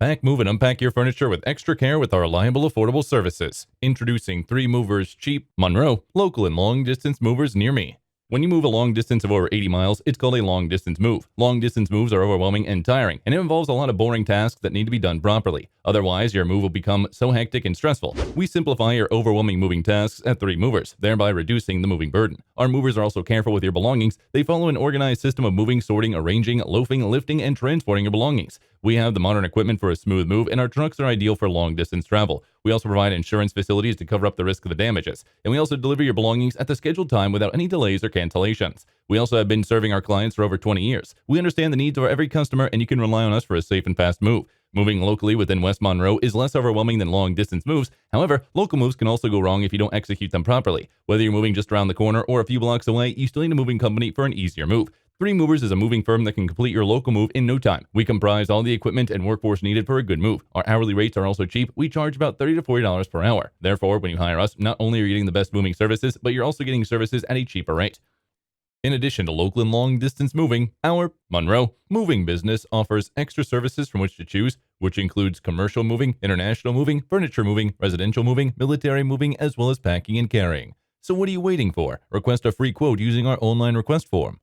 Pack, move, and unpack your furniture with extra care with our reliable, affordable services. Introducing 3 Movers Cheap Monroe, local and long-distance movers near me. When you move a long distance of over 80 miles, it's called a long distance move. Long distance moves are overwhelming and tiring, and it involves a lot of boring tasks that need to be done properly. Otherwise, your move will become so hectic and stressful. We simplify your overwhelming moving tasks at 3 Movers, thereby reducing the moving burden. Our movers are also careful with your belongings. They follow an organized system of moving, sorting, arranging, loafing, lifting, and transporting your belongings. We have the modern equipment for a smooth move, and our trucks are ideal for long distance travel. We also provide insurance facilities to cover up the risk of the damages, and we also deliver your belongings at the scheduled time without any delays or cancellations. We also have been serving our clients for over 20 years. We understand the needs of every customer, and you can rely on us for a safe and fast move. Moving locally within West Monroe is less overwhelming than long-distance moves. However, local moves can also go wrong if you don't execute them properly. Whether you're moving just around the corner or a few blocks away, you still need a moving company for an easier move. 3 Movers is a moving firm that can complete your local move in no time. We comprise all the equipment and workforce needed for a good move. Our hourly rates are also cheap. We charge about $30 to $40 per hour. Therefore, when you hire us, not only are you getting the best moving services, but you're also getting services at a cheaper rate. In addition to local and long-distance moving, our Monroe moving business offers extra services from which to choose, which includes commercial moving, international moving, furniture moving, residential moving, military moving, as well as packing and carrying. So what are you waiting for? Request a free quote using our online request form.